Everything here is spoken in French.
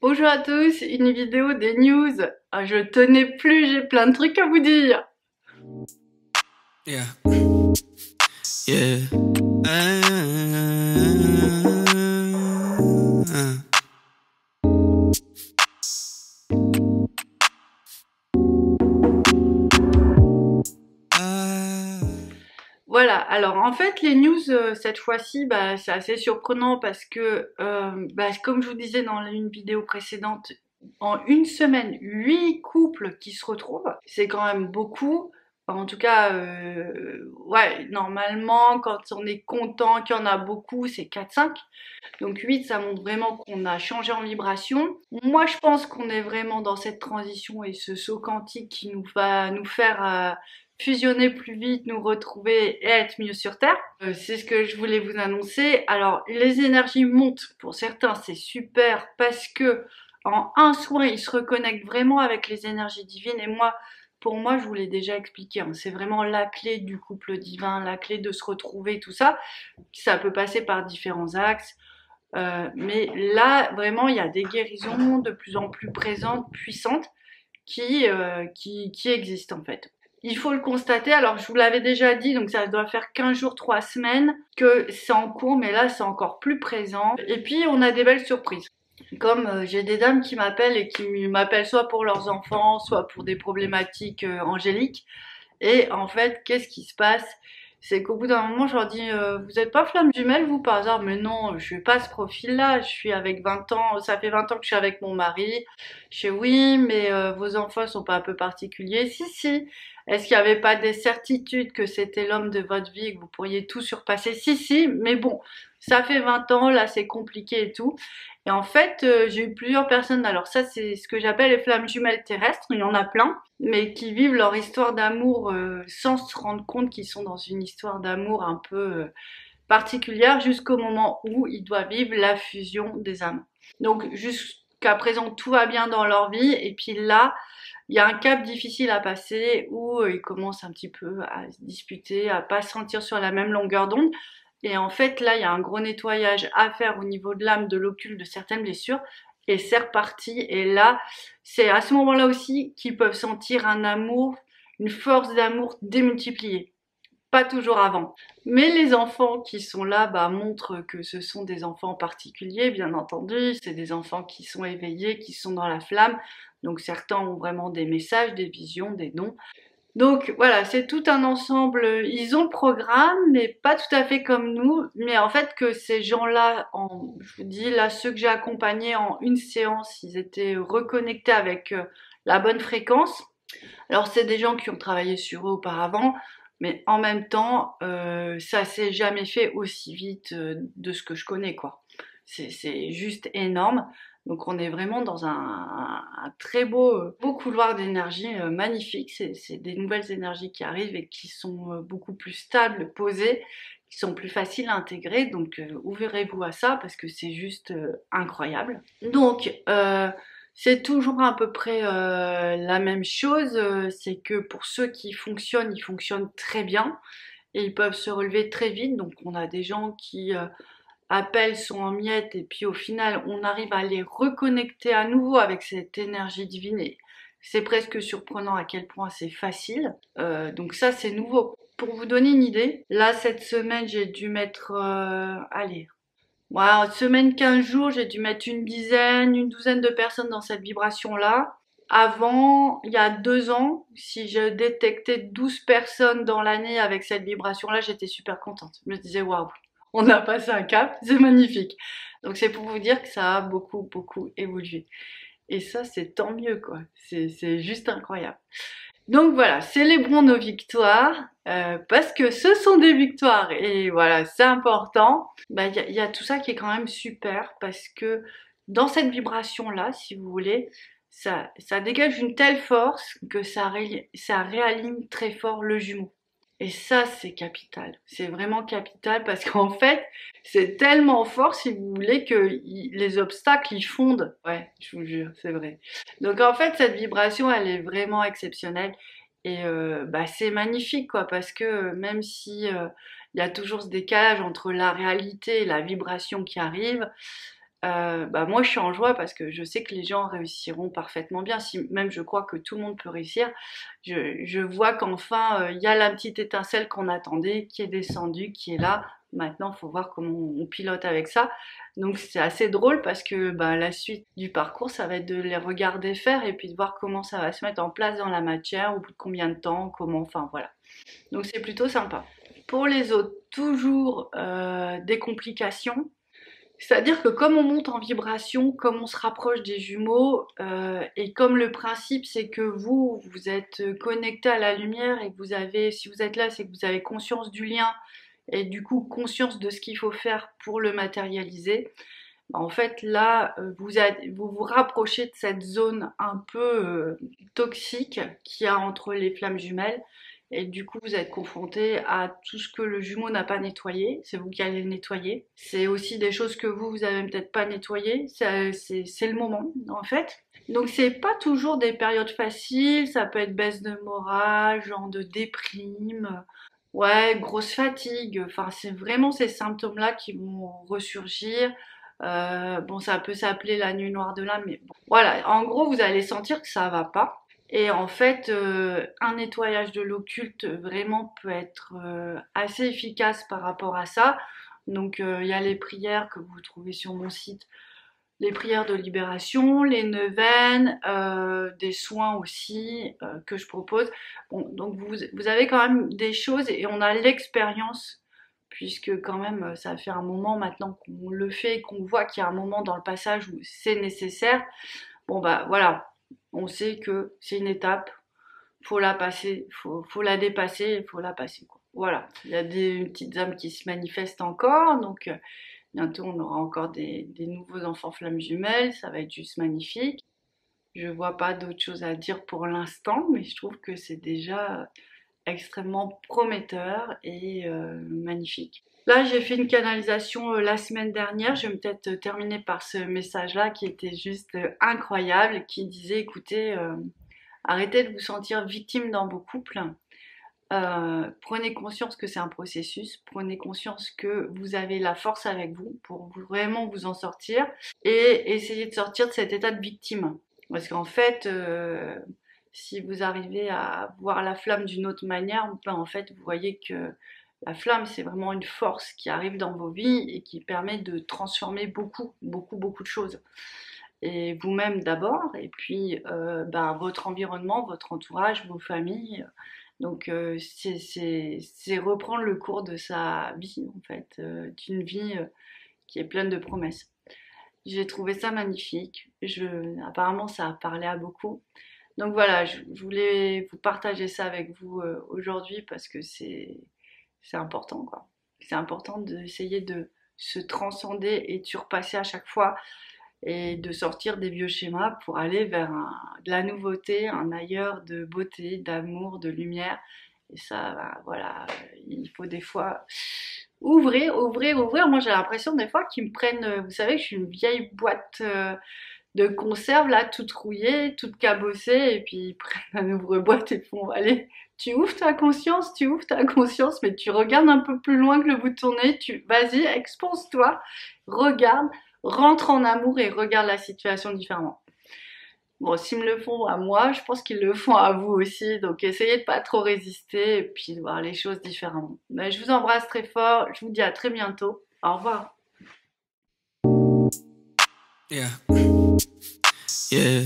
Bonjour à tous, une vidéo des news. Ah, je tenais plus, j'ai plein de trucs à vous dire. Yeah, yeah. Voilà, alors en fait les news cette fois-ci, c'est assez surprenant parce que, comme je vous disais dans une vidéo précédente, en une semaine, 8 couples qui se retrouvent, c'est quand même beaucoup. Enfin, en tout cas, ouais, normalement, quand on est content qu'il y en a beaucoup, c'est 4-5. Donc 8, ça montre vraiment qu'on a changé en vibration. Moi, je pense qu'on est vraiment dans cette transition et ce saut quantique qui nous va nous faire fusionner plus vite, nous retrouver et être mieux sur Terre. C'est ce que je voulais vous annoncer. Alors, les énergies montent pour certains, c'est super parce que en un soin, ils se reconnectent vraiment avec les énergies divines. Et moi, pour moi, je vous l'ai déjà expliqué, hein, c'est vraiment la clé du couple divin, la clé de se retrouver, tout ça. Ça peut passer par différents axes. Mais là, vraiment, il y a des guérisons de plus en plus présentes, puissantes, qui existent en fait. Il faut le constater, alors je vous l'avais déjà dit, donc ça doit faire 15 jours, 3 semaines que c'est en cours, mais là c'est encore plus présent. Et puis on a des belles surprises. Comme j'ai des dames qui m'appellent et qui m'appellent soit pour leurs enfants, soit pour des problématiques angéliques. Et en fait, qu'est-ce qui se passe? C'est qu'au bout d'un moment, je leur dis, vous êtes pas flamme jumelle, vous, par hasard? Mais non, je suis pas ce profil-là. Je suis avec 20 ans, ça fait 20 ans que je suis avec mon mari. Je dis, oui, mais vos enfants sont pas un peu particuliers? Si, si. Est-ce qu'il n'y avait pas des certitudes que c'était l'homme de votre vie et que vous pourriez tout surpasser? Si, si, mais bon, ça fait 20 ans, là, c'est compliqué et tout. Et en fait, j'ai eu plusieurs personnes. Alors ça, c'est ce que j'appelle les flammes jumelles terrestres. Il y en a plein, mais qui vivent leur histoire d'amour sans se rendre compte qu'ils sont dans une histoire d'amour un peu particulière jusqu'au moment où ils doivent vivre la fusion des âmes. Donc jusqu'à présent, tout va bien dans leur vie. Et puis là, il y a un cap difficile à passer où ils commencent un petit peu à se disputer, à pas se sentir sur la même longueur d'onde. Et en fait, là, il y a un gros nettoyage à faire au niveau de l'âme, de l'occulte, de certaines blessures. Et c'est reparti. Et là, c'est à ce moment-là aussi qu'ils peuvent sentir un amour, une force d'amour démultipliée. Pas toujours avant. Mais les enfants qui sont là montrent que ce sont des enfants particuliers, bien entendu. C'est des enfants qui sont éveillés, qui sont dans la flamme. Donc certains ont vraiment des messages, des visions, des dons. Donc voilà, c'est tout un ensemble. Ils ont le programme, mais pas tout à fait comme nous. Mais en fait, que ces gens-là, je vous dis, là, ceux que j'ai accompagnés en une séance, ils étaient reconnectés avec la bonne fréquence. Alors, c'est des gens qui ont travaillé sur eux auparavant, mais en même temps, ça s'est jamais fait aussi vite de ce que je connais, quoi. C'est juste énorme. Donc on est vraiment dans un très beau couloir d'énergie magnifique. C'est des nouvelles énergies qui arrivent et qui sont beaucoup plus stables, posées, qui sont plus faciles à intégrer. Donc ouvrez-vous à ça parce que c'est juste incroyable. Donc c'est toujours à peu près la même chose. C'est que pour ceux qui fonctionnent, ils fonctionnent très bien et ils peuvent se relever très vite. Donc on a des gens qui appels sont en miettes et puis au final on arrive à les reconnecter à nouveau avec cette énergie divine et c'est presque surprenant à quel point c'est facile. Donc ça c'est nouveau. Pour vous donner une idée, là cette semaine j'ai dû mettre, allez, ouais, semaine 15 jours j'ai dû mettre une dizaine, une douzaine de personnes dans cette vibration-là. Avant, il y a 2 ans, si je détectais 12 personnes dans l'année avec cette vibration-là, j'étais super contente. Je me disais, waouh, on a passé un cap, c'est magnifique. Donc c'est pour vous dire que ça a beaucoup évolué. Et ça, c'est tant mieux, quoi. C'est juste incroyable. Donc voilà, célébrons nos victoires, parce que ce sont des victoires. Et voilà, c'est important. Y a tout ça qui est quand même super, parce que dans cette vibration-là, si vous voulez, ça dégage une telle force que ça réaligne très fort le jumeau. Et ça, c'est capital. C'est vraiment capital parce qu'en fait, c'est tellement fort, si vous voulez, que les obstacles, ils fondent. Ouais, je vous jure, c'est vrai. Donc en fait, cette vibration, elle est vraiment exceptionnelle. Et c'est magnifique, quoi, parce que même si il y a toujours ce décalage entre la réalité et la vibration qui arrive, bah moi je suis en joie parce que je sais que les gens réussiront parfaitement bien. Si même je crois que tout le monde peut réussir, je vois qu'enfin il y a la petite étincelle qu'on attendait, qui est descendue, qui est là. Maintenant, il faut voir comment on pilote avec ça. Donc c'est assez drôle parce que bah, la suite du parcours, ça va être de les regarder faire et puis de voir comment ça va se mettre en place dans la matière, au bout de combien de temps, comment, enfin voilà. Donc c'est plutôt sympa. Pour les autres, toujours des complications. C'est-à-dire que comme on monte en vibration, comme on se rapproche des jumeaux, et comme le principe c'est que vous êtes connecté à la lumière et que vous avez, si vous êtes là, c'est que vous avez conscience du lien et du coup conscience de ce qu'il faut faire pour le matérialiser. Bah, en fait, là, vous vous rapprochez de cette zone un peu toxique qu'il y a entre les flammes jumelles. Et du coup, vous êtes confronté à tout ce que le jumeau n'a pas nettoyé. C'est vous qui allez le nettoyer. C'est aussi des choses que vous avez peut-être pas nettoyées. C'est le moment, en fait. Donc, c'est pas toujours des périodes faciles. Ça peut être baisse de morale, genre de déprime. Ouais, grosse fatigue. Enfin, c'est vraiment ces symptômes-là qui vont ressurgir. Bon, ça peut s'appeler la nuit noire de l'âme, mais bon. Voilà, en gros, vous allez sentir que ça va pas. Et en fait, un nettoyage de l'occulte vraiment peut être assez efficace par rapport à ça. Donc, il y a les prières que vous trouvez sur mon site, les prières de libération, les neuvaines, des soins aussi que je propose. Bon, donc vous avez quand même des choses et on a l'expérience puisque quand même ça fait un moment maintenant qu'on le fait et qu'on voit qu'il y a un moment dans le passage où c'est nécessaire. Bon bah voilà, on sait que c'est une étape, faut la passer, faut la dépasser, il faut la passer quoi. Voilà, il y a des petites âmes qui se manifestent encore, donc bientôt on aura encore des nouveaux enfants flammes jumelles, ça va être juste magnifique. Je vois pas d'autre chose à dire pour l'instant, mais je trouve que c'est déjà extrêmement prometteur et magnifique. Là, j'ai fait une canalisation la semaine dernière. Je vais peut-être terminer par ce message-là qui était juste incroyable, qui disait, écoutez, arrêtez de vous sentir victime dans vos couples. Prenez conscience que c'est un processus, prenez conscience que vous avez la force avec vous pour vraiment vous en sortir et essayez de sortir de cet état de victime. Parce qu'en fait, si vous arrivez à voir la flamme d'une autre manière, ben en fait, vous voyez que la flamme, c'est vraiment une force qui arrive dans vos vies et qui permet de transformer beaucoup, beaucoup, beaucoup de choses. Et vous-même d'abord, et puis ben, votre environnement, votre entourage, vos familles. Donc c'est reprendre le cours de sa vie, en fait, d'une vie qui est pleine de promesses. J'ai trouvé ça magnifique. Apparemment, ça a parlé à beaucoup. Donc voilà, je voulais vous partager ça avec vous aujourd'hui parce que c'est important, quoi. C'est important d'essayer de se transcender et de surpasser à chaque fois et de sortir des vieux schémas pour aller vers de la nouveauté, un ailleurs de beauté, d'amour, de lumière. Et ça, bah, voilà, il faut des fois ouvrir, ouvrir, ouvrir. Moi, j'ai l'impression des fois qu'ils me prennent, vous savez, je suis une vieille boîte de conserve là, toute rouillée, toute cabossée, et puis ils prennent un ouvre-boîte et font, allez, tu ouvres ta conscience, mais tu regardes un peu plus loin que le bout de ton nez, vas-y, expose-toi, regarde, rentre en amour et regarde la situation différemment. Bon, s'ils me le font à moi, je pense qu'ils le font à vous aussi, donc essayez de pas trop résister et puis de voir les choses différemment. Mais je vous embrasse très fort, je vous dis à très bientôt, au revoir. Yeah. Yeah.